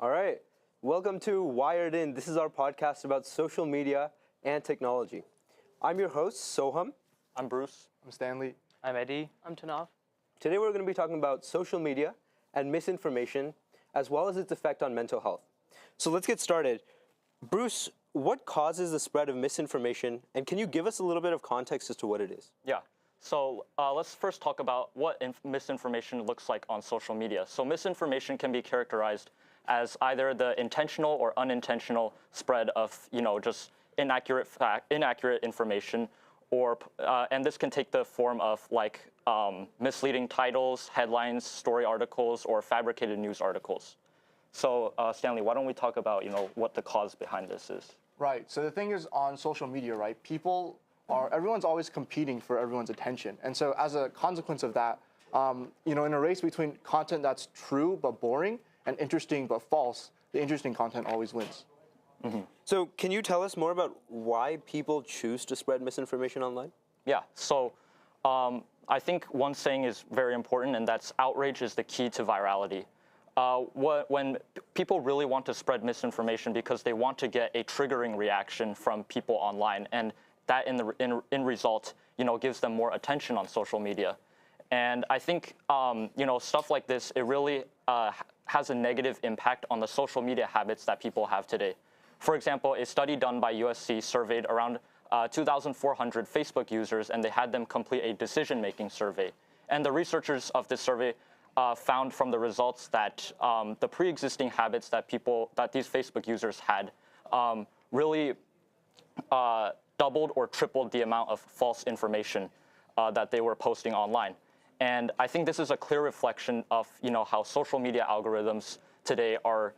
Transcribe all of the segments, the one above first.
All right. Welcome to Wired In. This is our podcast about social media and technology. I'm your host, Soham. I'm Bruce. I'm Stanley. I'm Eddie. I'm Tanav. Today we're going to be talking about social media and misinformation, as well as its effect on mental health. So let's get started. Bruce, what causes the spread of misinformation, and can you give us a little bit of context as to what it is? Yeah. So let's first talk about what misinformation looks like on social media. So misinformation can be characterized as either the intentional or unintentional spread of, just inaccurate information, or and this can take the form of misleading titles, headlines, story articles, or fabricated news articles. So Stanley, why don't we talk about what the cause behind this is? Right. So the thing is, on social media, right, everyone's always competing for everyone's attention. And so as a consequence of that, in a race between content that's true but boring and interesting but false, the interesting content always wins. Mm-hmm. So can you tell us more about why people choose to spread misinformation online? Yeah. So I think one saying is very important, and that's outrage is the key to virality. When people really want to spread misinformation because they want to get a triggering reaction from people online, and that in result, gives them more attention on social media. And I think, stuff like this, it really has a negative impact on the social media habits that people have today. For example, a study done by USC surveyed around 2,400 Facebook users, and they had them complete a decision-making survey. And the researchers of this survey found from the results that the pre-existing habits that these Facebook users had really doubled or tripled the amount of false information that they were posting online. And I think this is a clear reflection of how social media algorithms today are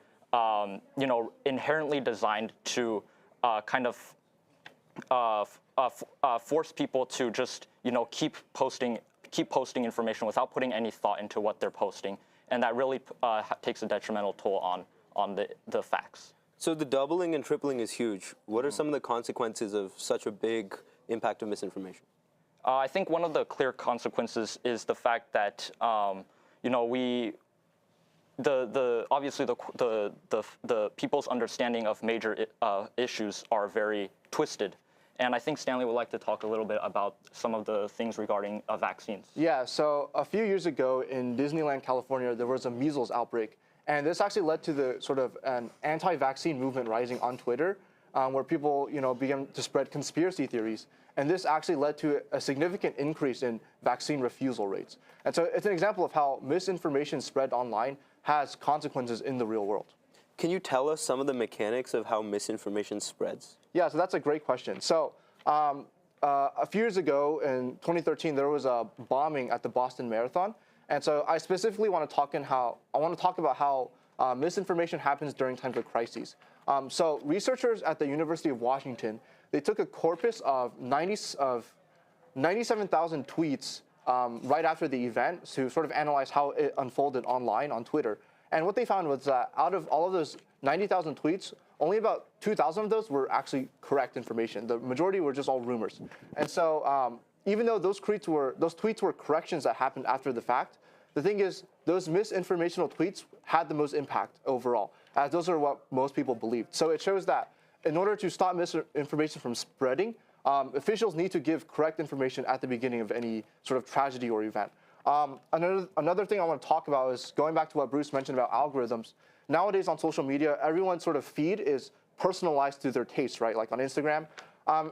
inherently designed to force people to just keep posting information without putting any thought into what they're posting, and that really takes a detrimental toll on the facts. So the doubling and tripling is huge. What are some of the consequences of such a big impact of misinformation? I think one of the clear consequences is the fact that obviously the people's understanding of major issues are very twisted. And I think Stanley would like to talk a little bit about some of the things regarding vaccines. Yeah, so a few years ago in Disneyland, California, there was a measles outbreak. And this actually led to the sort of an anti-vaccine movement rising on Twitter, where people, began to spread conspiracy theories. And this actually led to a significant increase in vaccine refusal rates. And so it's an example of how misinformation spread online has consequences in the real world. Can you tell us some of the mechanics of how misinformation spreads? Yeah, so that's a great question. So a few years ago in 2013, there was a bombing at the Boston Marathon. And so I specifically want to talk about how misinformation happens during times of crises. So researchers at the University of Washington, they took a corpus of 97,000 tweets right after the event to sort of analyze how it unfolded online on Twitter. And what they found was that out of all of those 90,000 tweets, only about 2,000 of those were actually correct information. The majority were just all rumors. And so even though those tweets were corrections that happened after the fact, the thing is, those misinformational tweets had the most impact overall, as those are what most people believed. So it shows that in order to stop misinformation from spreading, officials need to give correct information at the beginning of any sort of tragedy or event. Another thing I want to talk about is going back to what Bruce mentioned about algorithms. Nowadays on social media, everyone's sort of feed is personalized to their taste, right? Like on Instagram.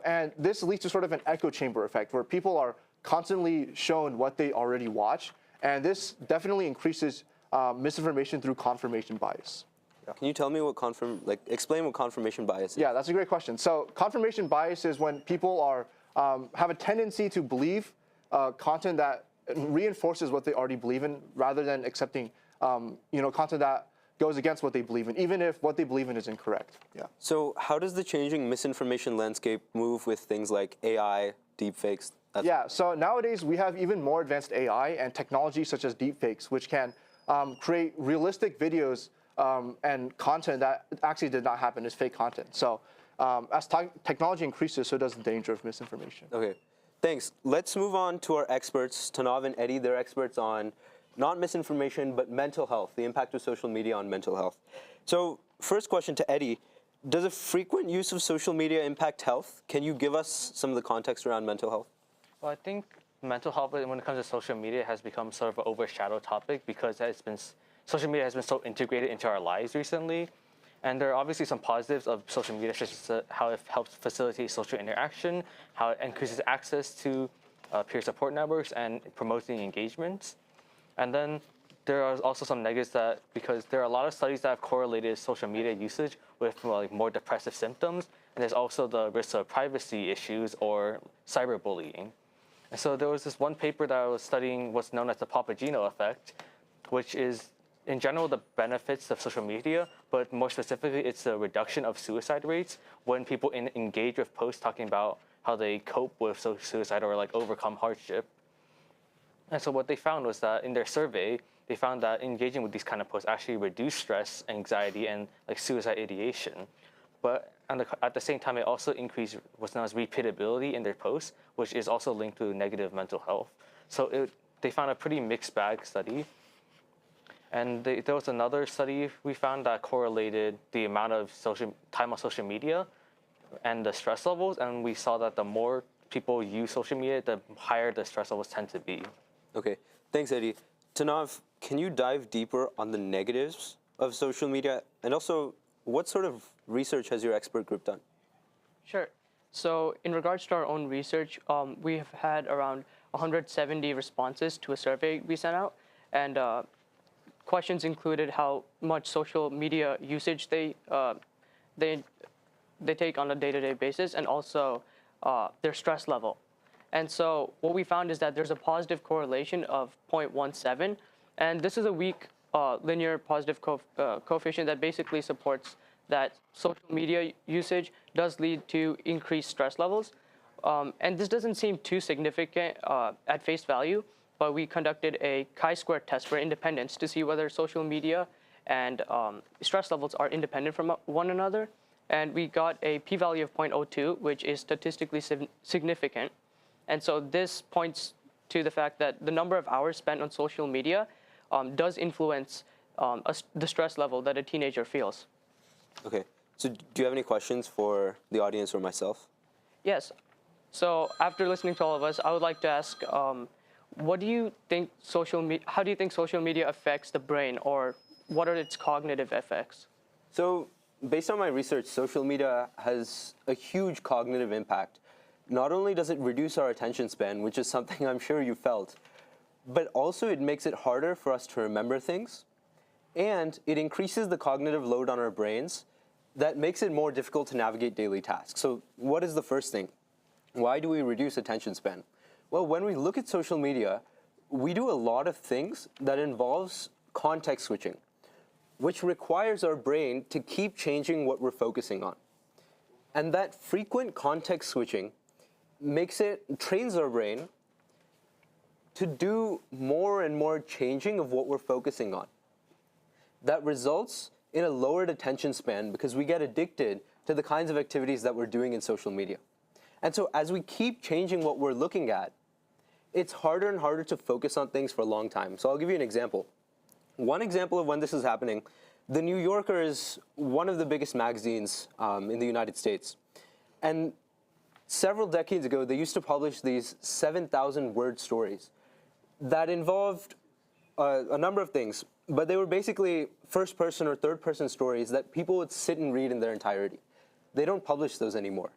And this leads to sort of an echo chamber effect where people are constantly shown what they already watch. And this definitely increases misinformation through confirmation bias. Yeah. Can you tell me explain what confirmation bias is? Yeah, that's a great question. So confirmation bias is when people have a tendency to believe content that reinforces what they already believe in, rather than accepting content that goes against what they believe in, even if what they believe in is incorrect. Yeah. So how does the changing misinformation landscape move with things like AI, deepfakes? So nowadays we have even more advanced AI and technology such as deepfakes, which can create realistic videos and content that actually did not happen as fake content. So as technology increases, so does the danger of misinformation. Okay, thanks. Let's move on to our experts, Tanav and Eddie. They're experts on not misinformation, but mental health, the impact of social media on mental health. So, first question to Eddie. Does a frequent use of social media impact health? Can you give us some of the context around mental health? Well, I think mental health, when it comes to social media, has become sort of an overshadowed topic because social media has been so integrated into our lives recently. And there are obviously some positives of social media, such as how it helps facilitate social interaction, how it increases access to peer support networks, and promoting engagements. And then there are also some negatives because there are a lot of studies that have correlated social media usage with more depressive symptoms, and there's also the risk of privacy issues or cyberbullying. And so there was this one paper that I was studying what's known as the Papageno effect, which is, in general, the benefits of social media, but more specifically, it's the reduction of suicide rates when people engage with posts talking about how they cope with suicide or overcome hardship. And so what they found was that in their survey, they found that engaging with these kind of posts actually reduced stress, anxiety, and suicide ideation. But at the same time, it also increased what's known as repeatability in their posts, which is also linked to negative mental health. So they found a pretty mixed bag study. And there was another study we found that correlated the amount of time on social media and the stress levels. And we saw that the more people use social media, the higher the stress levels tend to be. Okay, thanks, Eddie. Tanav, can you dive deeper on the negatives of social media? And also, what sort of research has your expert group done? Sure. So in regards to our own research, we have had around 170 responses to a survey we sent out. And questions included how much social media usage they take on a day-to-day basis, and also their stress level. And so what we found is that there's a positive correlation of 0.17, and this is a weak linear positive coefficient that basically supports that social media usage does lead to increased stress levels. And this doesn't seem too significant at face value, but we conducted a chi-square test for independence to see whether social media and stress levels are independent from one another. And we got a p-value of 0.02, which is statistically significant. And so this points to the fact that the number of hours spent on social media does influence the stress level that a teenager feels. Okay, so do you have any questions for the audience or myself? Yes. So after listening to all of us, I would like to ask, how do you think social media affects the brain, or what are its cognitive effects? So based on my research, social media has a huge cognitive impact. Not only does it reduce our attention span, which is something I'm sure you felt, but also it makes it harder for us to remember things, and it increases the cognitive load on our brains that makes it more difficult to navigate daily tasks. So what is the first thing? Why do we reduce attention span? Well, when we look at social media, we do a lot of things that involves context switching, which requires our brain to keep changing what we're focusing on. And that frequent context switching trains our brain to do more and more changing of what we're focusing on. That results in a lowered attention span because we get addicted to the kinds of activities that we're doing in social media. And so as we keep changing what we're looking at, it's harder and harder to focus on things for a long time. So I'll give you an example. One example of when this is happening, The New Yorker is one of the biggest magazines in the United States. And several decades ago, they used to publish these 7,000-word stories that involved a number of things, but they were basically first-person or third-person stories that people would sit and read in their entirety. They don't publish those anymore.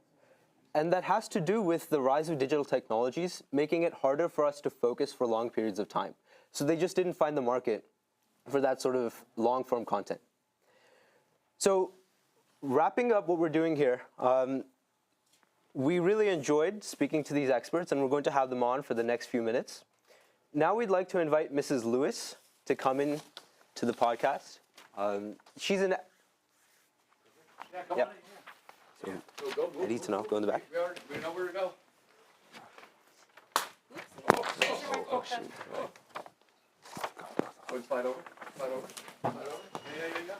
And that has to do with the rise of digital technologies, making it harder for us to focus for long periods of time. So they just didn't find the market for that sort of long-form content. So wrapping up what we're doing here, we really enjoyed speaking to these experts, and we're going to have them on for the next few minutes. Now we'd like to invite Mrs. Lewis to come in to the podcast. She's an... Yeah. So, Eddie, Tanav, go in the back. We know where to go. Slide over. Slide over. Slide over. Yeah.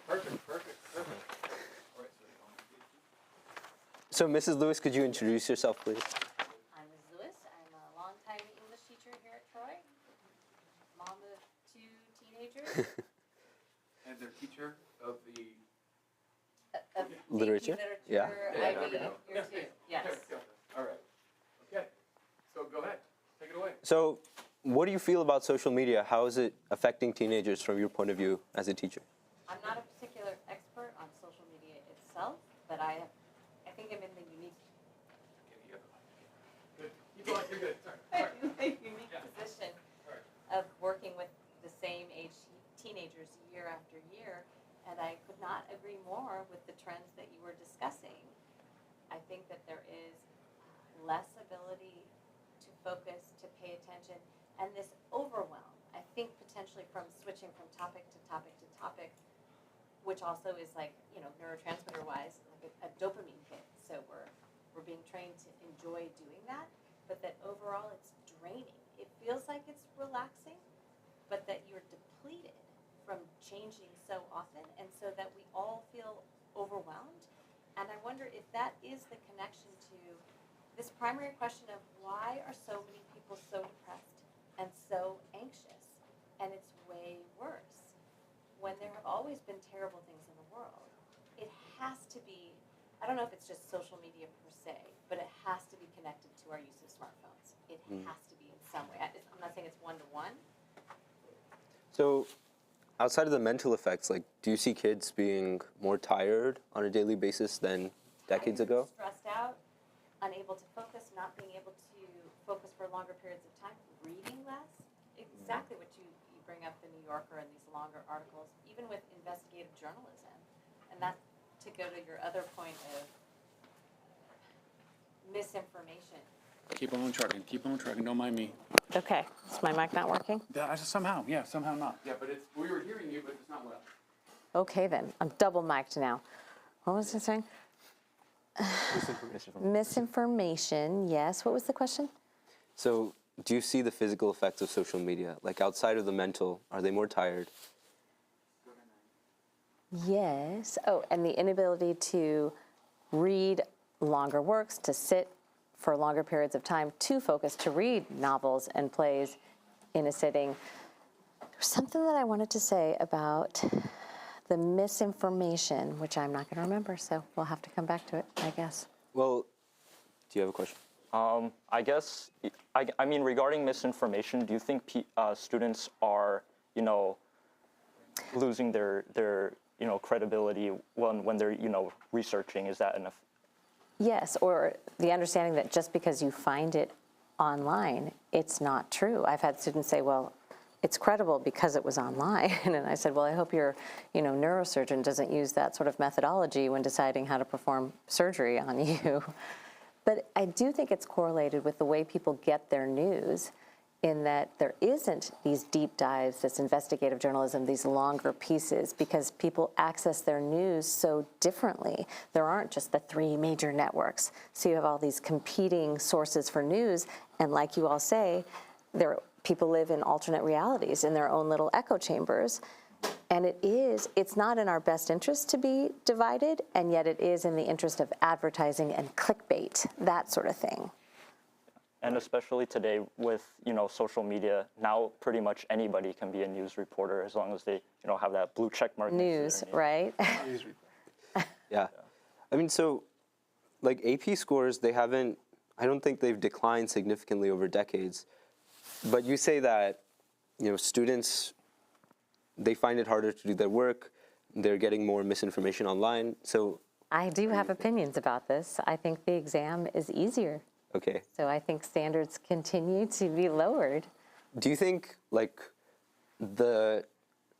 Perfect. All right, So, Mrs. Lewis, could you introduce yourself, please? I'm Ms. Lewis. I'm a longtime English teacher here at Troy. Mom of 2 teenagers. and their teacher of the. Of Literature? AP Yeah. literature, IB, year two, yes. All right. Okay. So go ahead. Take it away. So, what do you feel about social media? How is it affecting teenagers from your point of view as a teacher? I'm not a particular expert on social media itself, but I think I'm in the unique Okay, you have the mic. Good. Keep going. You're good. Sorry. the unique position of working with the same age teenagers year after year, and I could not agree more with the trends that you were discussing. I think that there is less ability to focus, to pay attention, and this overwhelm, I think potentially from switching from topic to topic to topic, which also is like, neurotransmitter-wise, like a dopamine hit. So we're being trained to enjoy doing that, but that overall it's draining. It feels like it's relaxing, but that you're depleted from changing so often, and so that we all feel overwhelmed. And I wonder if that is the connection to this primary question of why are so many people so depressed and so anxious, and it's way worse when there have always been terrible things in the world. It has to be, I don't know if it's just social media per se, but it has to be connected to our use of smartphones. It has to be in some way. I'm not saying it's one-to-one. So, outside of the mental effects, do you see kids being more tired on a daily basis than decades ago? Stressed out, unable to focus, not being able to focus for longer periods of time, reading less. Exactly what you bring up the New Yorker and these longer articles, even with investigative journalism. And that, to go to your other point of misinformation. Keep on trucking. Keep on trucking. Don't mind me. Okay, is my mic not working? Somehow not. Yeah, but we were hearing you, but it's not well. Okay then, I'm double mic'd now. What was I saying? Misinformation, yes. What was the question? So, do you see the physical effects of social media? Outside of the mental, are they more tired? Yes. Oh, and the inability to read longer works, to sit for longer periods of time, to focus, to read novels and plays in a sitting. There's something that I wanted to say about the misinformation, which I'm not going to remember, so we'll have to come back to it, I guess. Well, do you have a question? I guess, I mean, regarding misinformation, do you think students are, losing their credibility when they're, researching? Is that enough? Yes, or the understanding that just because you find it online, it's not true. I've had students say, well, it's credible because it was online. And I said, well, I hope your neurosurgeon doesn't use that sort of methodology when deciding how to perform surgery on you. But I do think it's correlated with the way people get their news, in that there isn't these deep dives, this investigative journalism, these longer pieces, because people access their news so differently. There aren't just the 3 major networks. So you have all these competing sources for news, and like you all say, people live in alternate realities in their own little echo chambers. And it's not in our best interest to be divided, and yet it is in the interest of advertising and clickbait, that sort of thing. And especially today with, social media, now pretty much anybody can be a news reporter as long as they, have that blue check mark. News, right? Yeah. I mean, so, AP scores, I don't think they've declined significantly over decades. But you say that, students, they find it harder to do their work. They're getting more misinformation online. So I do have opinions about this. I think the exam is easier. Okay. So I think standards continue to be lowered. Do you think, the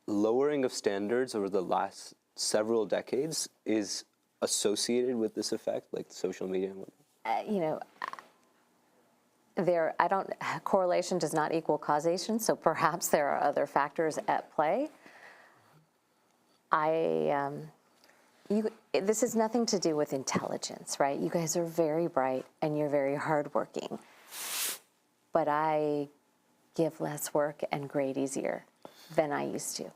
lowering of standards over the last several decades is associated with this effect, like social media and whatnot? Correlation does not equal causation, so perhaps there are other factors at play. This has nothing to do with intelligence, right? You guys are very bright and you're very hardworking, but I give less work and grade easier than I used to.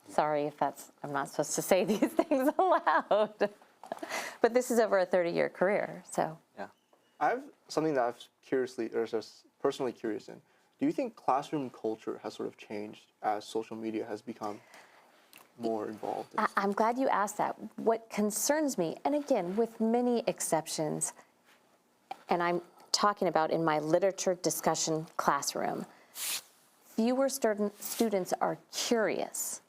Sorry if I'm not supposed to say these things aloud, but this is over a 30-year career, so. Yeah. I have something that I'm just personally curious in. Do you think classroom culture has sort of changed as social media has become more involved. I'm glad you asked that. What concerns me, and again, with many exceptions, and I'm talking about in my literature discussion classroom, fewer students are curious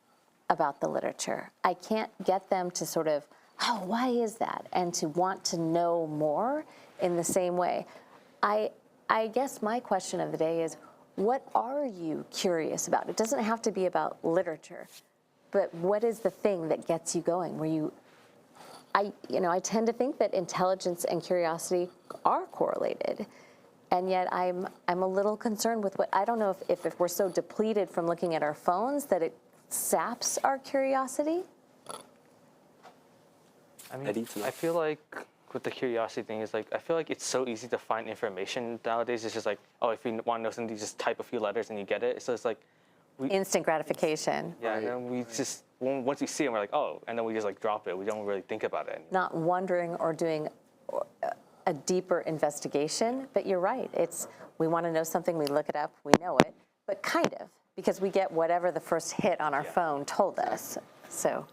about the literature. I can't get them to sort of, oh, why is that? And to want to know more in the same way. I guess my question of the day is, what are you curious about? It doesn't have to be about literature, but what is the thing that gets you going? I tend to think that intelligence and curiosity are correlated, and yet I'm a little concerned with what, I don't know if we're so depleted from looking at our phones that it saps our curiosity. I mean, Eddie, tonight. I feel like with the curiosity thing is like, I feel like it's so easy to find information nowadays. It's just like, oh, if you want to know something, you just type a few letters and you get it. So it's like, Instant gratification. yeah, and then we just, once we see it, we're like, oh, and then we just like drop it. We don't really think about it anymore. Not wondering or doing a deeper investigation, but you're right. We want to know something, we look it up, we know it, but kind of, because we get whatever the first hit on our phone told us. So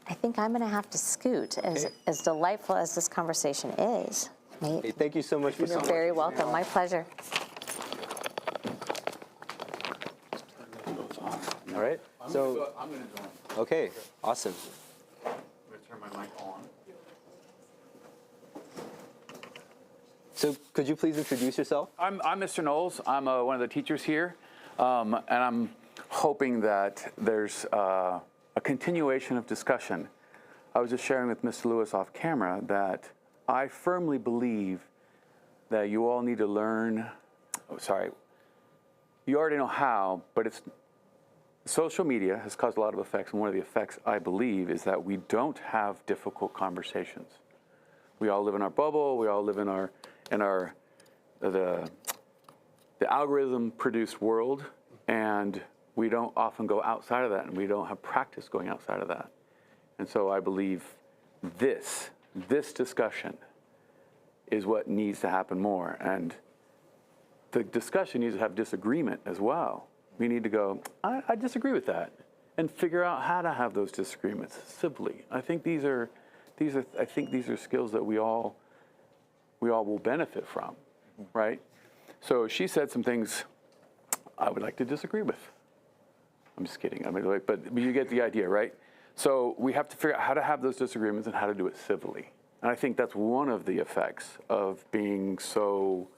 I think I'm going to have to scoot, as delightful as this conversation is. Nate, Hey, thank you so much for you're very welcome. My pleasure. All right. So, I'm going to join. okay, awesome. I'm going to turn my mic on. So, could you please introduce yourself? I'm Mr. Knowles. I'm one of the teachers here, and I'm hoping that there's a continuation of discussion. I was just sharing with Mr. Lewis off camera that I firmly believe that you all need to learn. Oh, sorry. You already know how, but social media has caused a lot of effects, and one of the effects, I believe, is that we don't have difficult conversations. We all live in our bubble. We all live in the algorithm-produced world, and we don't often go outside of that, and we don't have practice going outside of that. And so I believe this discussion is what needs to happen more, and the discussion needs to have disagreement as well. We need to go, I disagree with that, and figure out how to have those disagreements civilly. I think these are skills that we all will benefit from, right? So she said some things I would like to disagree with. I'm just kidding. I mean, but you get the idea, right? So we have to figure out how to have those disagreements and how to do it civilly. And I think that's one of the effects of being so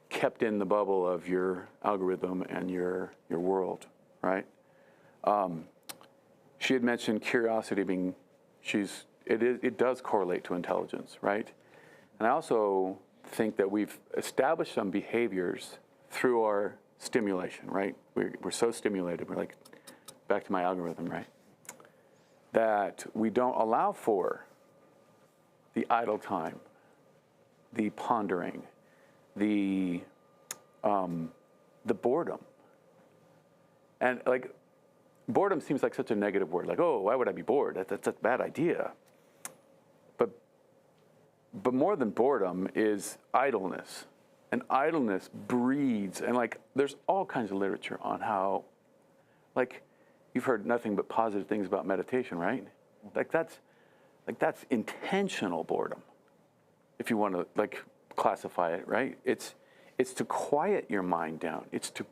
kept in the bubble of your algorithm and your world, right? She had mentioned curiosity being, it does correlate to intelligence, right? And I also think that we've established some behaviors through our stimulation, right? We're so stimulated, we're like, back to my algorithm, right? That we don't allow for the idle time, the pondering, the boredom. And like, boredom seems like such a negative word. Like, oh, why would I be bored? That's a bad idea. But more than boredom is idleness. And idleness breeds, and like, there's all kinds of literature on how, like, you've heard nothing but positive things about meditation, right? Like that's intentional boredom, if you want to like classify it, right? It's to quiet your mind down. It's to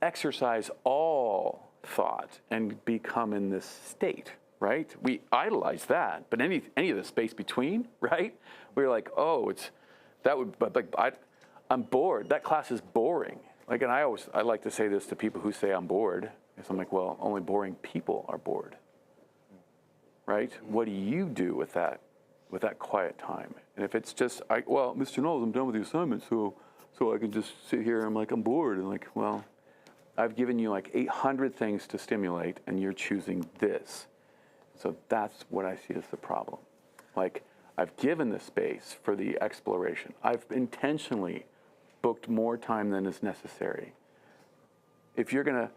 exercise all thought and become in this state, right? We idolize that, but any of the space between, right? We're like, oh, I'm bored. That class is boring. Like, and I like to say this to people who say I'm bored, because I'm like, well, only boring people are bored, right? What do you do with that quiet time? And if it's just, well, Mr. Knowles, I'm done with the assignment, so I can just sit here. I'm like, I'm bored, and like, well, I've given you like 800 things to stimulate, and you're choosing this. So that's what I see as the problem. Like, I've given the space for the exploration. I've intentionally booked more time than is necessary. If you're gonna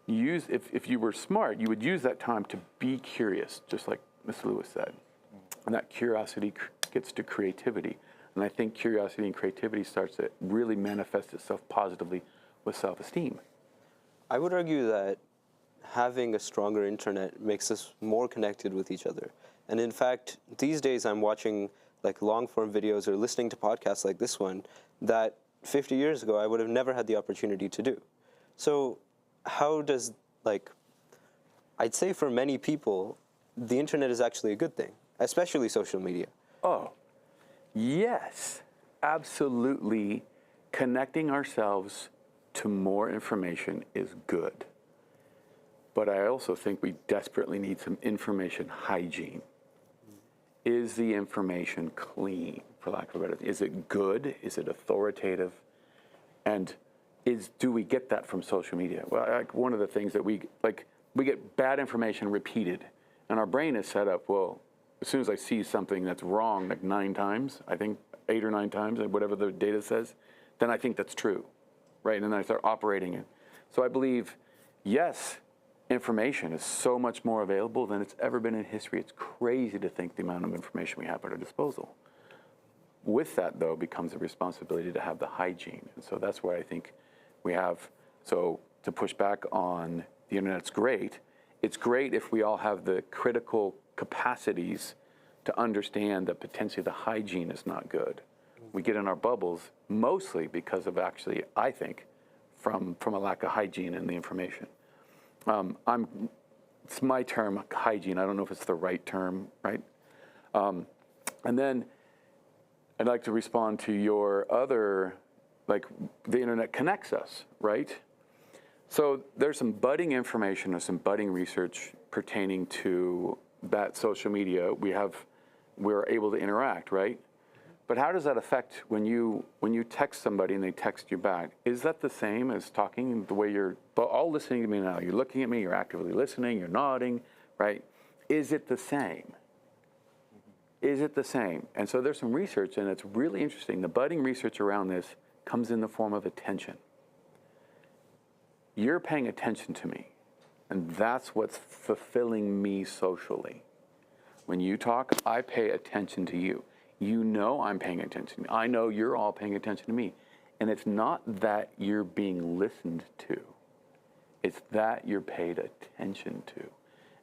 use, if you were smart, you would use that time to be curious, just like Ms. Lewis said. And that curiosity gets to creativity. And I think curiosity and creativity starts to really manifest itself positively with self-esteem. I would argue that having a stronger internet makes us more connected with each other. And in fact, these days I'm watching like long form videos or listening to podcasts like this one that 50 years ago I would have never had the opportunity to do. So how does, like, I'd say for many people, the internet is actually a good thing, especially social media. Oh, yes, absolutely. Connecting ourselves to more information is good. But I also think we desperately need some information hygiene. Is the information clean, for lack of a better term? Is it good? Is it authoritative? And do we get that from social media? Well, like one of the things that we get bad information repeated, and our brain is set up, well, as soon as I see something that's wrong, like 9 times, I think 8 or 9 times, whatever the data says, then I think that's true, right? And then I start operating it. So I believe, yes, information is so much more available than it's ever been in history. It's crazy to think the amount of information we have at our disposal. With that, though, becomes a responsibility to have the hygiene. And so that's where I think we have, so to push back on the internet's great, it's great if we all have the critical capacities to understand that potentially the hygiene is not good. We get in our bubbles mostly because of actually, I think, from a lack of hygiene in the information. It's my term, hygiene. I don't know if it's the right term, right? And then I'd like to respond to your other, like the internet connects us, right? So there's some budding information or some budding research pertaining to that social media. We're able to interact, right? But how does that affect when you text somebody and they text you back? Is that the same as talking the way you're all listening to me now? You're looking at me, you're actively listening, you're nodding, right? Is it the same? Is it the same? And so there's some research, and it's really interesting. The budding research around this comes in the form of attention. You're paying attention to me, and that's what's fulfilling me socially. When you talk, I pay attention to you. You know I'm paying attention. I know you're all paying attention to me. And it's not that you're being listened to. It's that you're paid attention to.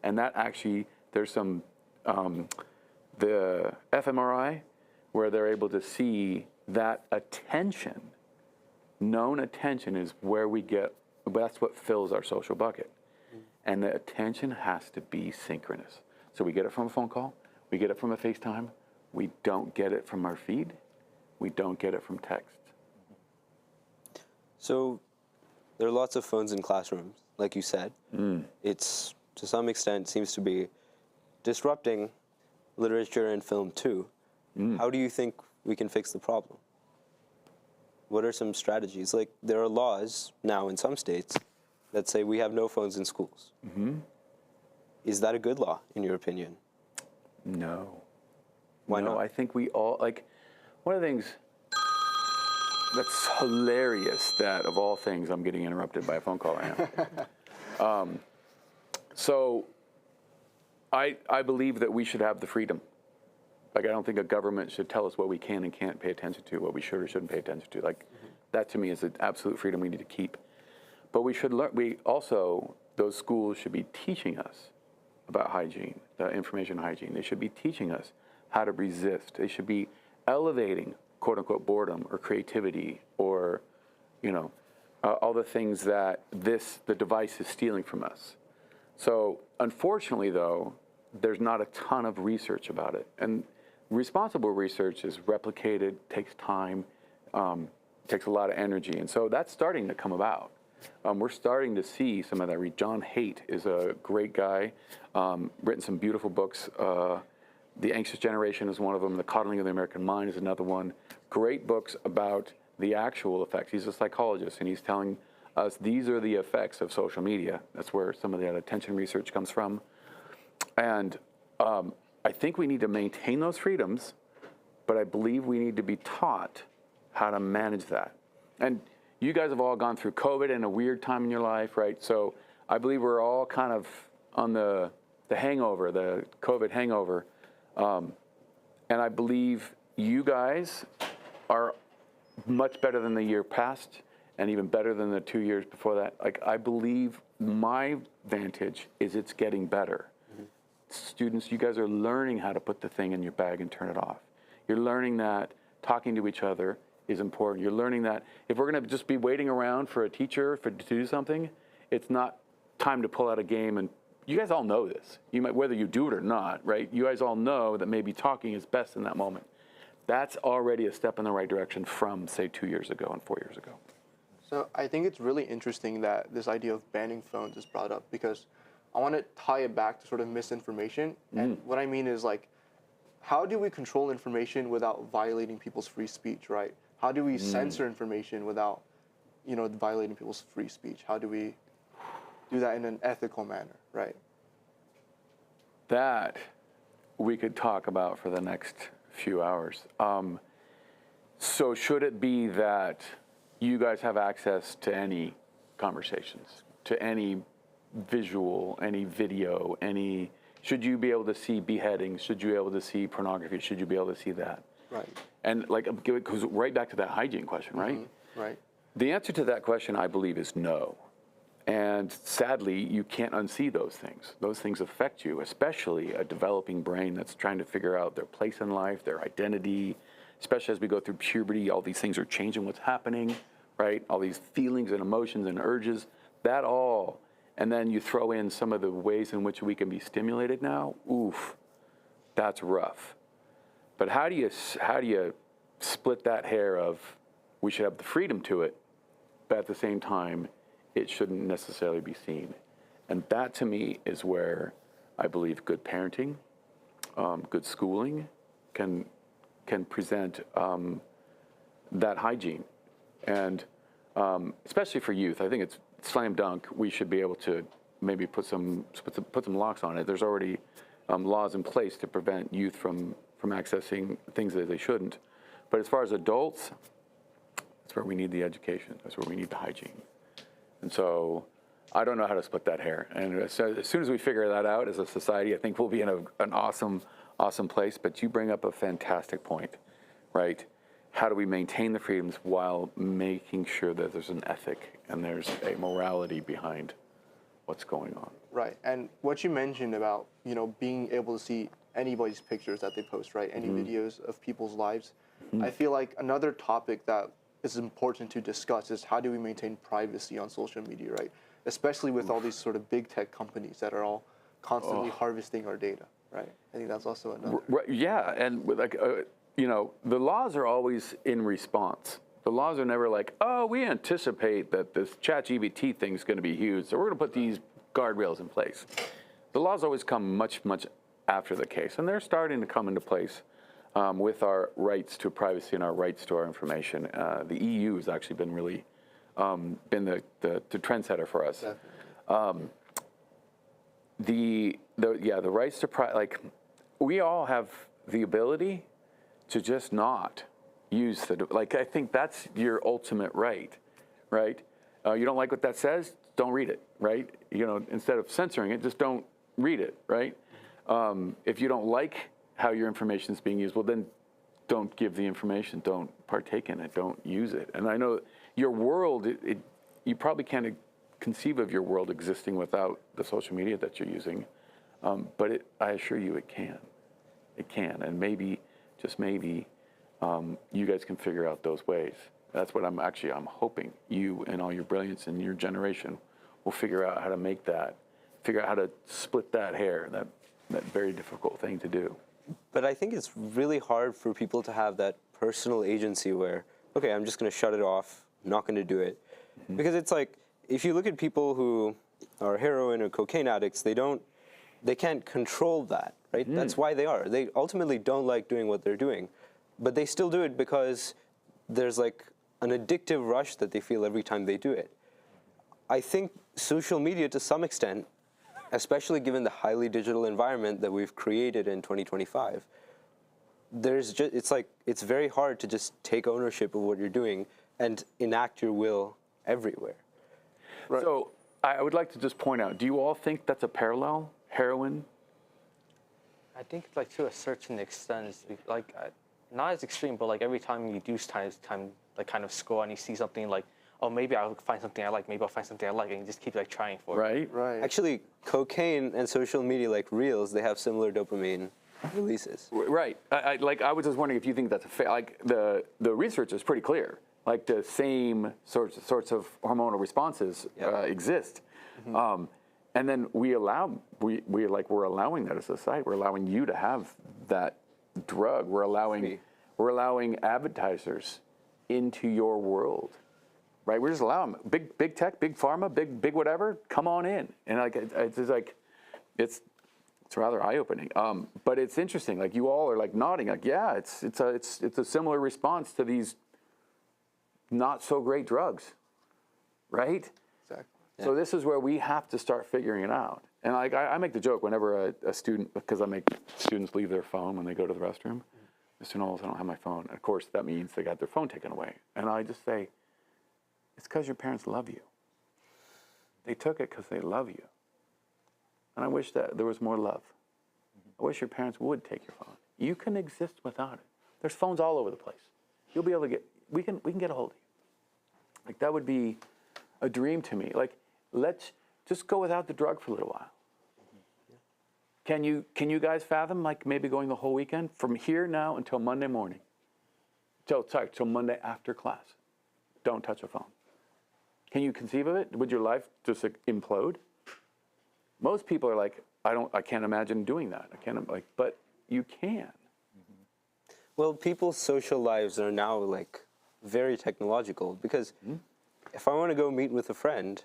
And that actually, there's some, the fMRI, where they're able to see that attention, known attention is where we get, that's what fills our social bucket. And the attention has to be synchronous. So we get it from a phone call, we get it from a FaceTime, we don't get it from our feed, we don't get it from text. So there are lots of phones in classrooms, like you said. It's, to some extent, seems to be disrupting literature and film too. How do you think we can fix the problem? What are some strategies? Like, there are laws now in some states that say we have no phones in schools. Is that a good law, in your opinion? No. Why no, not? I think we all, like, one of the things that's hilarious that, of all things, I'm getting interrupted by a phone call right now. So I believe that we should have the freedom. Like, I don't think a government should tell us what we can and can't pay attention to, what we should or shouldn't pay attention to. Like, that to me is an absolute freedom we need to keep. But we should learn, those schools should be teaching us about hygiene, information hygiene. They should be teaching us how to resist. They should be elevating, quote unquote, boredom or creativity or, all the things that the device is stealing from us. So unfortunately, though, there's not a ton of research about it. And responsible research is replicated, takes time, takes a lot of energy. And so that's starting to come about. We're starting to see some of that. John Haidt is a great guy, written some beautiful books. The Anxious Generation is one of them. The Coddling of the American Mind is another one. Great books about the actual effects. He's a psychologist, and he's telling us these are the effects of social media. That's where some of the attention research comes from. And I think we need to maintain those freedoms, but I believe we need to be taught how to manage that. And you guys have all gone through COVID and a weird time in your life, right? So I believe we're all kind of on the hangover, the COVID hangover. And I believe you guys are much better than the year past, and even better than the 2 years before that. Like, I believe my vantage is it's getting better. Students, you guys are learning how to put the thing in your bag and turn it off. You're learning that talking to each other is important. You're learning that if we're going to just be waiting around for a teacher to do something, it's not time to pull out a game. And you guys all know this. You might, whether you do it or not, right? You guys all know that maybe talking is best in that moment. That's already a step in the right direction from, say, 2 years ago and 4 years ago. So I think it's really interesting that this idea of banning phones is brought up, because I want to tie it back to sort of misinformation. And what I mean is, like, how do we control information without violating people's free speech, right? How do we censor information without, violating people's free speech? How do we do that in an ethical manner, right? That we could talk about for the next few hours. So should it be that you guys have access to any conversations, to any visual, any video, should you be able to see beheadings? Should you be able to see pornography? Should you be able to see that? Right. And like, because right back to that hygiene question, right? Right. The answer to that question, I believe, is no. And sadly, you can't unsee those things. Those things affect you, especially a developing brain that's trying to figure out their place in life, their identity, especially as we go through puberty. All these things are changing what's happening, right? All these feelings and emotions and urges, that all. And then you throw in some of the ways in which we can be stimulated now. Oof, that's rough. But how do you split that hair of we should have the freedom to it, but at the same time, it shouldn't necessarily be seen? And that, to me, is where I believe good parenting, good schooling can present that hygiene. And especially for youth, I think it's slam dunk. We should be able to maybe put some locks on it. There's already laws in place to prevent youth from accessing things that they shouldn't. But as far as adults, that's where we need the education. That's where we need the hygiene. And so I don't know how to split that hair. And as soon as we figure that out as a society, I think we'll be in an awesome place. But you bring up a fantastic point, right? How do we maintain the freedoms while making sure that there's an ethic and there's a morality behind what's going on? Right. And what you mentioned about, being able to see anybody's pictures that they post, right? Any videos of people's lives. I feel like another topic that is important to discuss is how do we maintain privacy on social media, right? Especially with all these sort of big tech companies that are all constantly harvesting our data, right? I think that's also another. Right, yeah, and like, the laws are always in response. The laws are never like, oh, we anticipate that this ChatGPT thing is going to be huge, so we're going to put these guardrails in place. The laws always come much, much after the case, and they're starting to come into place with our rights to privacy and our rights to our information. The EU has actually been really been the trendsetter for us. The rights to like, we all have the ability to just not use like, I think that's your ultimate right? You don't like what that says? Don't read it, right? Instead of censoring it, just don't read it, right? If you don't like how your information is being used, well, then don't give the information, don't partake in it, don't use it. And I know your world, you probably can't conceive of your world existing without the social media that you're using, but I assure you it can. It can, and maybe, just maybe, you guys can figure out those ways. That's what I'm hoping you and all your brilliance and your generation will figure out how to make that, figure out how to split that hair, that very difficult thing to do. But I think it's really hard for people to have that personal agency where, okay, I'm just going to shut it off, I'm not going to do it. Because it's like, if you look at people who are heroin or cocaine addicts, they can't control that, right? That's why they are. They ultimately don't like doing what they're doing, but they still do it because there's like an addictive rush that they feel every time they do it. I think social media, to some extent, especially given the highly digital environment that we've created in 2025, it's very hard to just take ownership of what you're doing and enact your will everywhere. Right. So I would like to just point out, do you all think that's a parallel? Heroin? I think like to a certain extent, like not as extreme, but like every time you do time like kind of scroll and you see something like oh, maybe I'll find something I like, maybe I'll find something I like, and you just keep like trying for it. Right? Right. Actually, cocaine and social media like Reels, they have similar dopamine releases. Right. I was just wondering if you think that's like the research is pretty clear. Like the same sorts of hormonal responses exist, and then we're allowing that as a society. We're allowing you to have that drug. We're allowing advertisers into your world, right? We're just allowing big tech, big pharma, big whatever. Come on in, and like it's just like it's rather eye-opening. But it's interesting. Like you all are like nodding, like yeah, it's a similar response to these not so great drugs, right? Exactly. So this is where we have to start figuring it out. And like I make the joke whenever a student, because I make students leave their phone when they go to the restroom. Mr. Knowles, I don't have my phone. And of course, that means they got their phone taken away. And I just say, it's because your parents love you. They took it because they love you. And I wish that there was more love. I wish your parents would take your phone. You can exist without it. There's phones all over the place. You'll be able to get, we can get a hold of you. Like that would be a dream to me. Like let's just go without the drug for a little while. Can you guys fathom like maybe going the whole weekend from here now until Monday morning? Till Monday after class. Don't touch a phone. Can you conceive of it? Would your life just like, implode? Most people are like, I can't imagine doing that. I can't like, but you can. Well, people's social lives are now like very technological because if I want to go meet with a friend,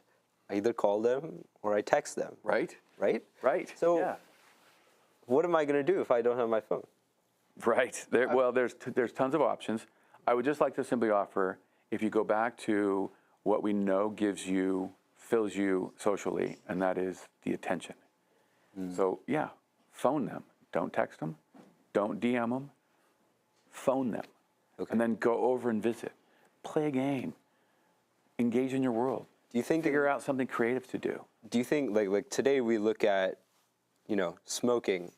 I either call them or I text them. Right? Right? Right. So yeah. what am I going to do if I don't have my phone? Right. Well, there's tons of options. I would just like to simply offer, if you go back to what we know fills you socially, and that is the attention. So yeah, phone them. Don't text them. Don't DM them. Phone them. Okay. And then go over and visit. Play a game. Engage in your world. Do you think Figure out something creative to do. Do you think like today we look at, smoking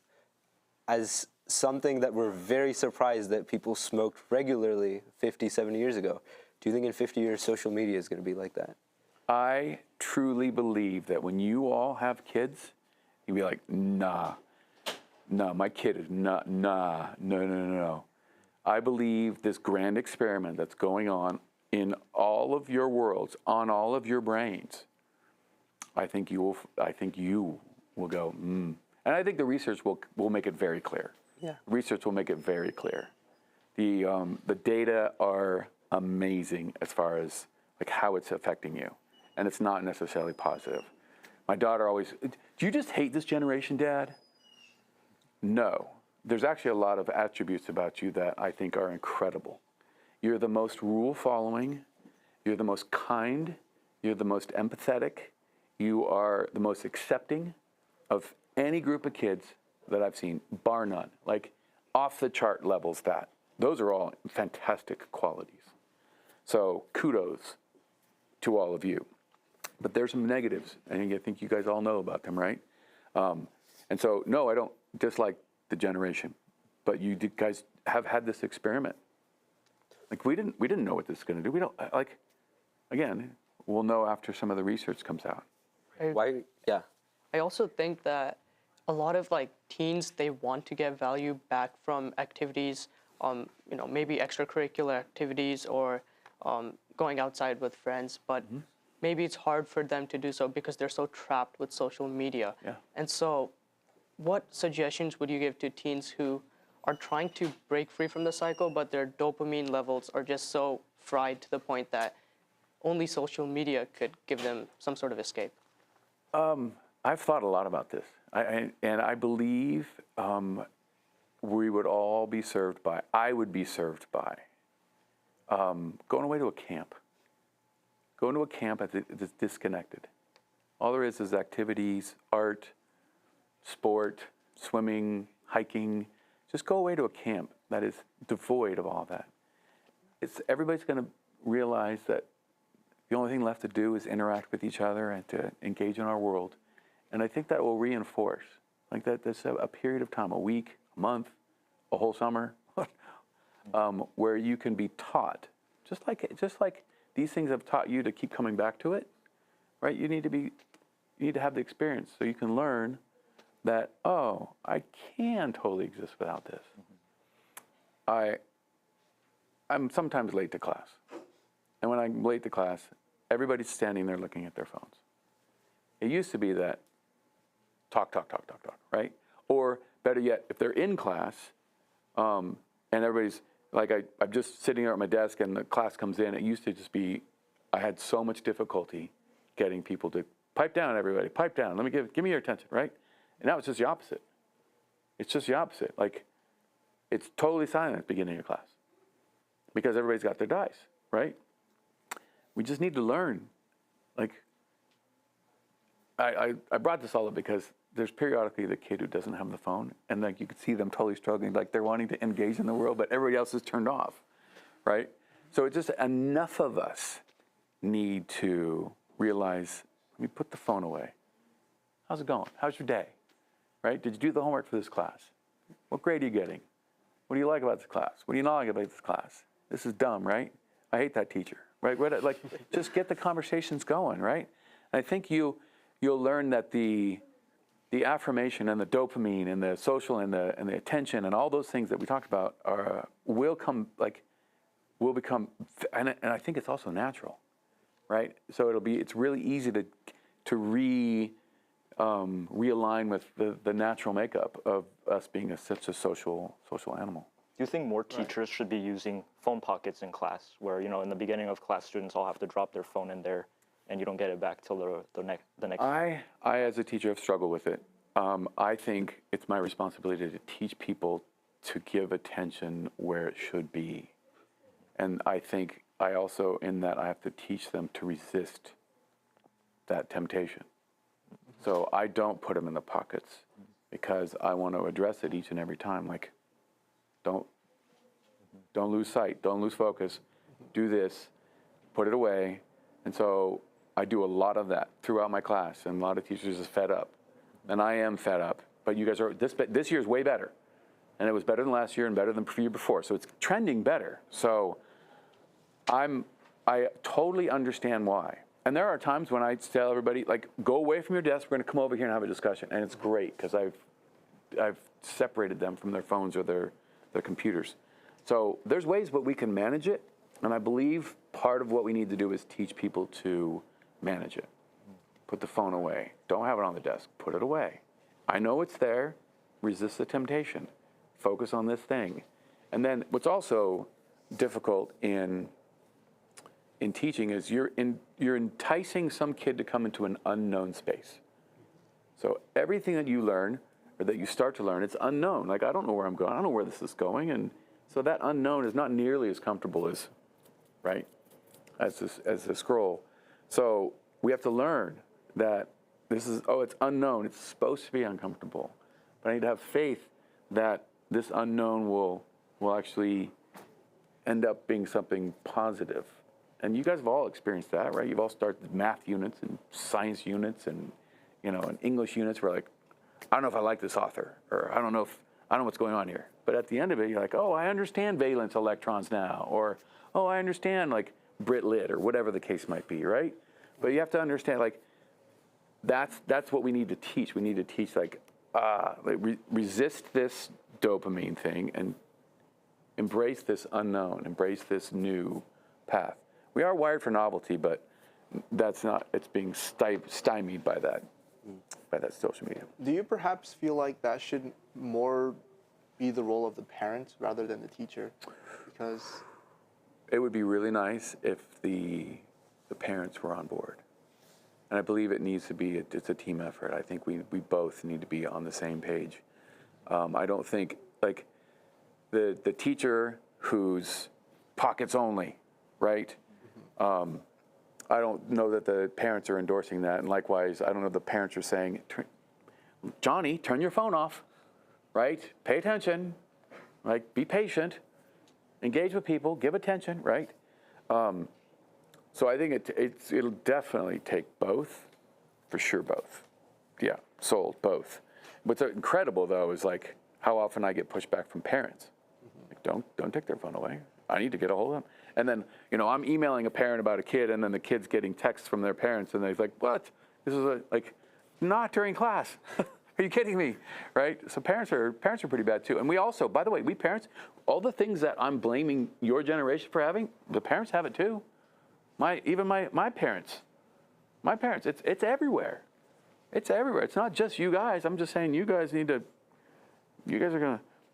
as something that we're very surprised that people smoked regularly 50, 70 years ago? Do you think in 50 years social media is going to be like that? I truly believe that when you all have kids, you'll be like, nah, my kid is not, no. I believe this grand experiment that's going on in all of your worlds, on all of your brains, I think you will go, And I think the research will make it very clear. Yeah. Research will make it very clear. The data are amazing as far as like how it's affecting you. And it's not necessarily positive. My daughter always, do you just hate this generation, Dad? No. There's actually a lot of attributes about you that I think are incredible. You're the most rule-following. You're the most kind. You're the most empathetic. You are the most accepting of any group of kids that I've seen, bar none. Like off-the-chart levels that. Those are all fantastic qualities. So kudos to all of you. But there's some negatives, and I think you guys all know about them, right? And so, no, I don't dislike the generation, but you guys have had this experiment. Like we didn't know what this is going to do. We don't like. Again, we'll know after some of the research comes out. Why? Yeah. I also think that a lot of like teens, they want to get value back from activities, maybe extracurricular activities or going outside with friends, but maybe it's hard for them to do so because they're so trapped with social media. Yeah. And so what suggestions would you give to teens who are trying to break free from the cycle, but their dopamine levels are just so fried to the point that only social media could give them some sort of escape? I've thought a lot about this, and I believe we would all be served by, I would be served by, going away to a camp. Going to a camp that's disconnected. All there is activities, art, sport, swimming, hiking. Just go away to a camp that is devoid of all that. Everybody's going to realize that the only thing left to do is interact with each other and to engage in our world. And I think that will reinforce, like that's a period of time, a week, a month, a whole summer, where you can be taught, just like these things have taught you to keep coming back to it, right? You need to have the experience so you can learn that, oh, I can totally exist without this. I'm sometimes late to class. And when I'm late to class, everybody's standing there looking at their phones. It used to be that talk, right? Or better yet, if they're in class and everybody's, like I'm just sitting there at my desk and the class comes in, it used to just be, I had so much difficulty getting people to pipe down, everybody, pipe down. Let me give me your attention, right? And now it's just the opposite. It's just the opposite. Like, it's totally silent at the beginning of class because everybody's got their dice, right? We just need to learn. Like, I brought this all up because there's periodically the kid who doesn't have the phone, and like you could see them totally struggling, like they're wanting to engage in the world, but everybody else is turned off, right? So it's just enough of us need to realize, let me put the phone away. How's it going? How's your day? Right? Did you do the homework for this class? What grade are you getting? What do you like about this class? What do you not like about this class? This is dumb, right? I hate that teacher, right? Like, just get the conversations going, right? And I think you'll learn that the affirmation and the dopamine and the social and the attention and all those things that we talked about will become, and I think it's also natural, right? So it's really easy to realign with the natural makeup of us being such a social animal. Do you think more teachers should be using phone pockets in class where, in the beginning of class, students all have to drop their phone in there and you don't get it back till the next? I, as a teacher, have struggled with it. I think it's my responsibility to teach people to give attention where it should be. And I think I also, in that, I have to teach them to resist that temptation. So I don't put them in the pockets because I want to address it each and every time. Like, don't lose sight, don't lose focus, do this, put it away. And so I do a lot of that throughout my class, and a lot of teachers are fed up. And I am fed up, but you guys are, this year's way better. And it was better than last year and better than the year before. So it's trending better. So I totally understand why. And there are times when I tell everybody, like, go away from your desk, we're gonna come over here and have a discussion. And it's great, because I've separated them from their phones or their computers. So there's ways, but we can manage it. And I believe part of what we need to do is teach people to manage it. Put the phone away. Don't have it on the desk. Put it away. I know it's there. Resist the temptation. Focus on this thing. And then what's also difficult in teaching is you're enticing some kid to come into an unknown space. So everything that you learn or that you start to learn, it's unknown. Like, I don't know where I'm going. I don't know where this is going. And so that unknown is not nearly as comfortable as, right, as the scroll. So we have to learn that this is, it's unknown. It's supposed to be uncomfortable. But I need to have faith that this unknown will actually end up being something positive. And you guys have all experienced that, right? You've all started math units and science units and, and English units where, like, I don't know if I like this author, or I don't know what's going on here. But at the end of it, you're like, oh, I understand valence electrons now, or, oh, I understand, like, Brit Lit, or whatever the case might be, right? But you have to understand, like, that's what we need to teach. We need to teach, like resist this dopamine thing and embrace this unknown, embrace this new path. We are wired for novelty, but that's not, it's being stymied by that social media. Do you perhaps feel like that should more be the role of the parent rather than the teacher? Because it would be really nice if the parents were on board. And I believe it needs to be, it's a team effort. I think we both need to be on the same page. I don't think, like, the teacher who's pockets only, right? I don't know that the parents are endorsing that. And likewise, I don't know if the parents are saying, Johnny, turn your phone off, right? Pay attention, like, be patient, engage with people, give attention, right? So I think it'll definitely take both, for sure both. Yeah, sold, both. What's incredible, though, is, like, how often I get pushback from parents. Like, don't take their phone away. I need to get a hold of them. And then, I'm emailing a parent about a kid, and then the kid's getting texts from their parents, and they're like, what? This is not during class. Are you kidding me? Right? So parents are pretty bad too. And we also, by the way, we parents, all the things that I'm blaming your generation for having, the parents have it too. Even my parents, it's everywhere. It's everywhere. It's not just you guys. I'm just saying you guys are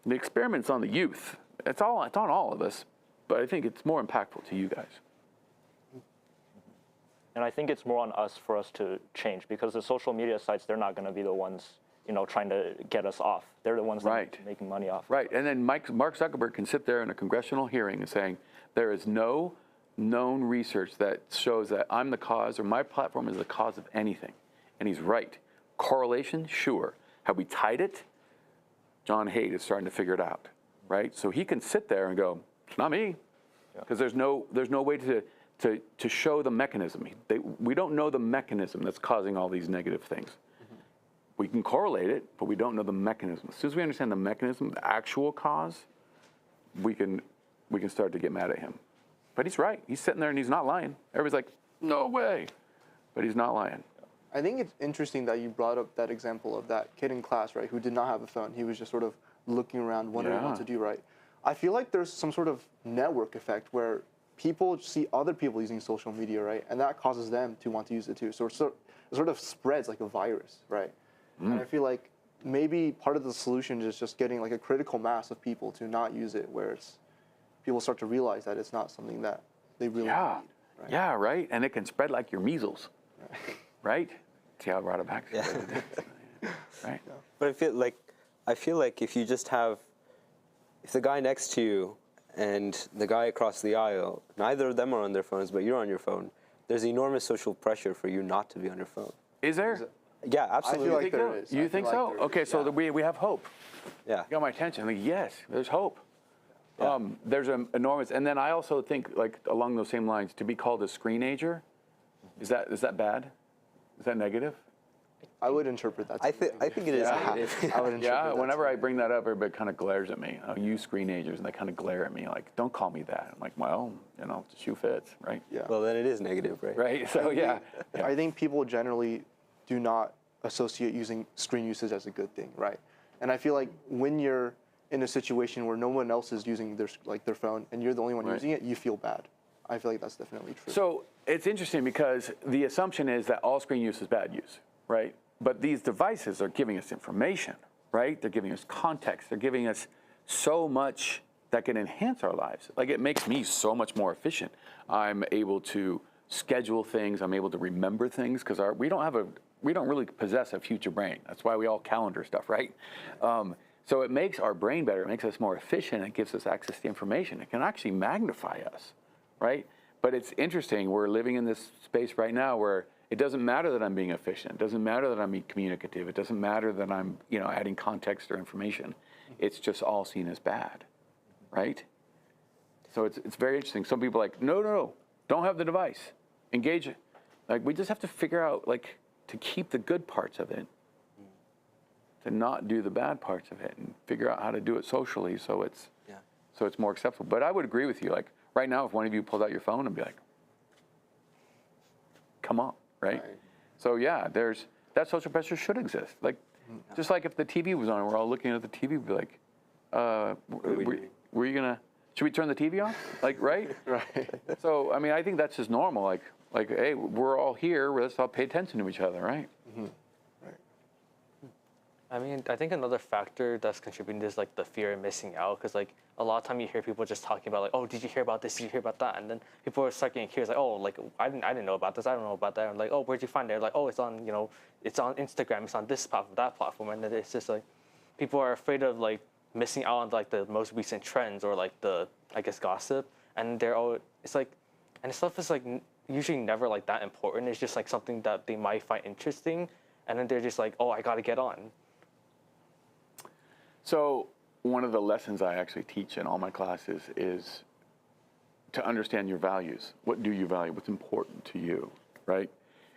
the experiment's on the youth. It's on all of us, but I think it's more impactful to you guys. And I think it's more on us for us to change, because the social media sites, they're not going to be the ones, trying to get us off. They're the ones that are making money off. Right. And then Mark Zuckerberg can sit there in a congressional hearing and saying, there is no known research that shows that I'm the cause or my platform is the cause of anything. And he's right. Correlation, sure. Have we tied it? John Haidt is starting to figure it out, right? So he can sit there and go, it's not me, because there's no way to show the mechanism. We don't know the mechanism that's causing all these negative things. We can correlate it, but we don't know the mechanism. As soon as we understand the mechanism, the actual cause, we can start to get mad at him. But he's right. He's sitting there and he's not lying. Everybody's like, no way. But he's not lying. I think it's interesting that you brought up that example of that kid in class, right, who did not have a phone. He was just sort of looking around, wondering what to do, right? I feel like there's some sort of network effect where people see other people using social media, right, and that causes them to want to use it too. So it sort of spreads like a virus, right? And I feel like maybe part of the solution is just getting like a critical mass of people to not use it, where people start to realize that it's not something that they really need. Right? Yeah, right. And it can spread like your measles, right? See how I brought it back? Right. But I feel like if you just have, if the guy next to you and the guy across the aisle, neither of them are on their phones, but you're on your phone, there's enormous social pressure for you not to be on your phone. Is there? Yeah, absolutely. I feel like there is. You think so? Okay, so we have hope. Yeah. You got my attention. Like, yes, there's hope. Yeah. There's an enormous, and then I also think, like, along those same lines, to be called a screenager, is that bad? Is that negative? I would interpret that. I think it is negative. I would interpret that Whenever too. I bring that up, everybody kind of glares at me. Oh, you screenagers, and they kind of glare at me like, don't call me that. I'm like, well, the shoe fits, right? Yeah. Well, then it is negative, right? Right. So yeah. I think people generally do not associate using screen usage as a good thing, right? And I feel like when you're in a situation where no one else is using their phone and you're the only one using it, you feel bad. I feel like that's definitely true. So it's interesting because the assumption is that all screen use is bad use, right? But these devices are giving us information, right? They're giving us context. They're giving us so much that can enhance our lives. Like, it makes me so much more efficient. I'm able to schedule things. I'm able to remember things because we don't really possess a future brain. That's why we all calendar stuff, right? So it makes our brain better. It makes us more efficient. It gives us access to information. It can actually magnify us, right? But it's interesting. We're living in this space right now where it doesn't matter that I'm being efficient. It doesn't matter that I'm being communicative. It doesn't matter that I'm, adding context or information. It's just all seen as bad, right? So it's very interesting. Some people are like, no, don't have the device. Engage it. Like, we just have to figure out, like, to keep the good parts of it, to not do the bad parts of it, and figure out how to do it socially so it's more acceptable. But I would agree with you. Like, right now, if one of you pulled out your phone and be like, come on, right? So yeah, that social pressure should exist. Like, just like if the TV was on and we're all looking at the TV, we'd be like, were you gonna, should we turn the TV on? Like, right? Right. So, I mean, I think that's just normal. Like, hey, we're all here. Let's all pay attention to each other, right? Mm-hmm. I mean, I think another factor that's contributing is like the fear of missing out, because like a lot of time you hear people just talking about like, oh, did you hear about this? Did you hear about that? And then people are start getting curious, like, oh, like I didn't know about this. I don't know about that. And like, oh, where'd you find it? Like, oh, it's on it's on Instagram. It's on this platform, that platform, and then it's just like people are afraid of like missing out on like the most recent trends or like the gossip, and it's like, and stuff is like usually never like that important. It's just like something that they might find interesting, and then they're just like, oh, I got to get on. So one of the lessons I actually teach in all my classes is to understand your values. What do you value? What's important to you, right?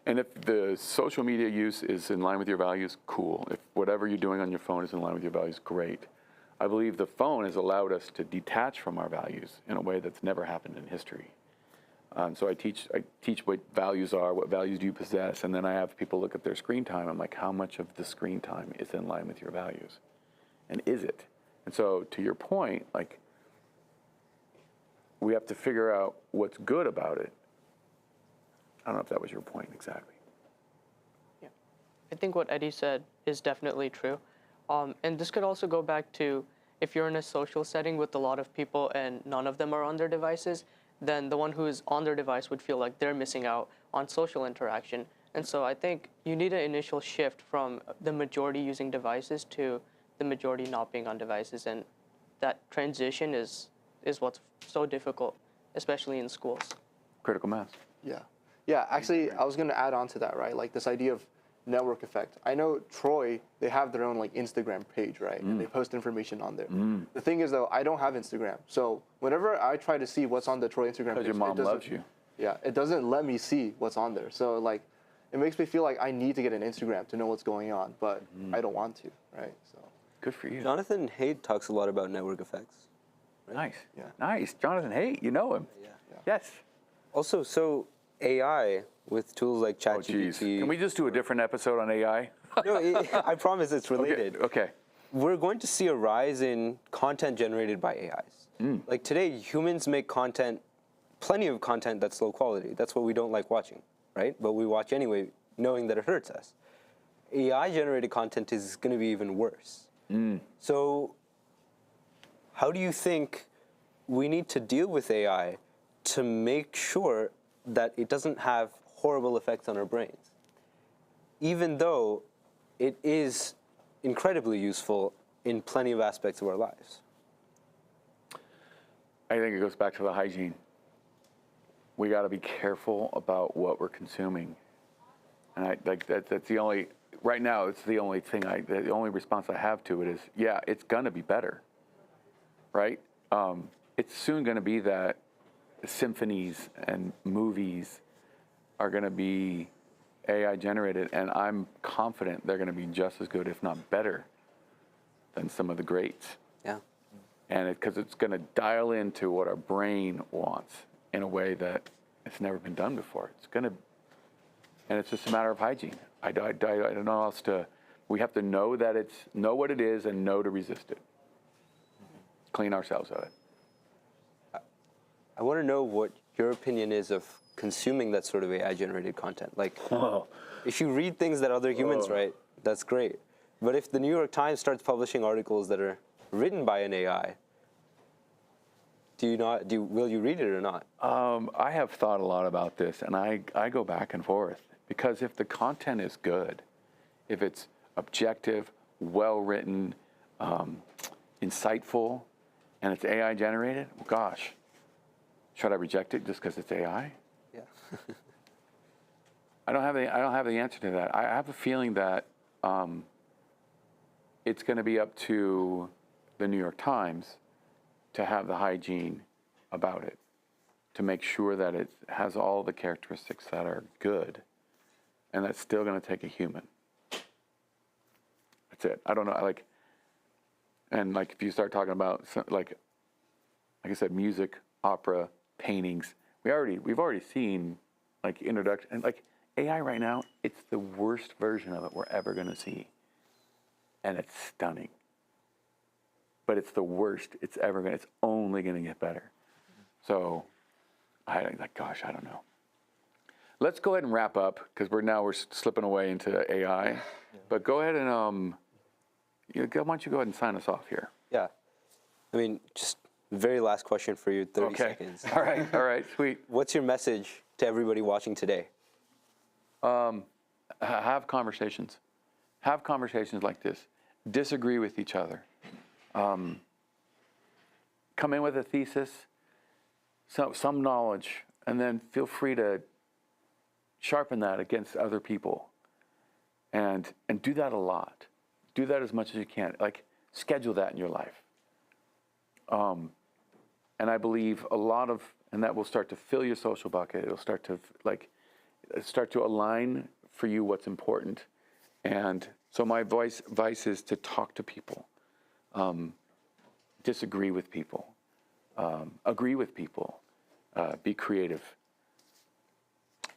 And if the social media use is in line with your values, cool. If whatever you're doing on your phone is in line with your values, great. I believe the phone has allowed us to detach from our values in a way that's never happened in history. So I teach what values are, what values do you possess, and then I have people look at their screen time. I'm like, how much of the screen time is in line with your values? And is it? And so to your point, like, we have to figure out what's good about it. I don't know if that was your point exactly. Yeah. I think what Eddie said is definitely true. And this could also go back to if you're in a social setting with a lot of people and none of them are on their devices, then the one who is on their device would feel like they're missing out on social interaction. And so I think you need an initial shift from the majority using devices to the majority not being on devices. And that transition is what's so difficult, especially in schools. Critical mass. Yeah. Yeah, actually, I was going to add on to that, right? Like this idea of network effect. I know Troy, they have their own like Instagram page, right? And they post information on there. The thing is though, I don't have Instagram. So whenever I try to see what's on the Troy Instagram page, Because your mom loves you. Yeah, it doesn't let me see what's on there. So like, it makes me feel like I need to get an Instagram to know what's going on, but I don't want to, right? So Good for you. Jonathan Haidt talks a lot about network effects. Nice. Yeah. Nice. Jonathan Haidt, you know him. Yeah. Yes. Also, so AI with tools like Oh, geez. ChatGPT. Can we just do a different episode on AI? No, I promise it's Okay. related. Okay. We're going to see a rise in content generated by AIs. Like today, humans make content, plenty of content that's low quality. That's what we don't like watching, right? But we watch anyway, knowing that it hurts us. AI generated content is going to be even worse. So how do you think we need to deal with AI to make sure that it doesn't have horrible effects on our brains? Even though it is incredibly useful in plenty of aspects of our lives. I think it goes back to the hygiene. We got to be careful about what we're consuming. And I like that's the only, right now, it's the only thing the only response I have to it is, yeah, it's going to be better, right? It's soon going to be that symphonies and movies are going to be AI generated, and I'm confident they're going to be just as good, if not better, than some of the greats. Yeah. And because it's going to dial into what our brain wants in a way that it's never been done before. It's going to, and it's just a matter of hygiene. I don't know how else to. We have to know that know what it is and know to resist it. Clean ourselves of it. I want to know what your opinion is of consuming that sort of AI-generated content. Like, if you read things that other humans write, that's great. But if the New York Times starts publishing articles that are written by an AI, will you read it or not? I have thought a lot about this, and I go back and forth. Because if the content is good, if it's objective, well-written, insightful, and it's AI generated, well, gosh, should I reject it just because it's AI? Yeah. I don't have the answer to that. I have a feeling that it's going to be up to the New York Times to have the hygiene about it, to make sure that it has all the characteristics that are good, and that's still going to take a human. That's it. I don't know. And if you start talking about like I said, music, opera, paintings, we've already seen like introduction, and like AI right now, it's the worst version of it we're ever going to see, and it's stunning. But it's the worst it's ever going. It's only going to get better. So, I don't know. Let's go ahead and wrap up because we're slipping away into AI. Yeah. But go ahead and why don't you go ahead and sign us off here? Yeah. I mean, just very last question for you, 30 seconds. All right, sweet. What's your message to everybody watching today? Have conversations. Have conversations like this. Disagree with each other. Come in with a thesis, some knowledge, and then feel free to sharpen that against other people. And do that a lot. Do that as much as you can. Like, schedule that in your life. And I believe and that will start to fill your social bucket. It'll start to align for you what's important. And so my advice is to talk to people. disagree with people, agree with people, be creative,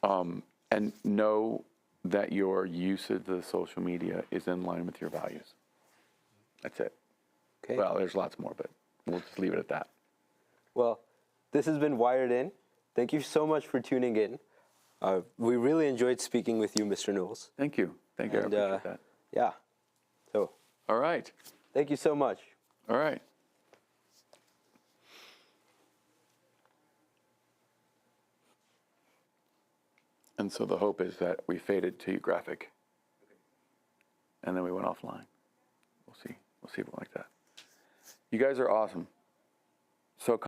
and know that your use of the social media is in line with your values. That's it. Okay. Well, there's lots more, but we'll just leave it at that. Well, this has been Wired In. Thank you so much for tuning in. We really enjoyed speaking with you, Mr. Knowles. Thank you. Thank you. I And, appreciate that. Yeah. So, All right. thank you so much. All right. And so the hope is that we faded to graphic, and then we went offline. We'll see. We'll see if we like that. You guys are awesome. So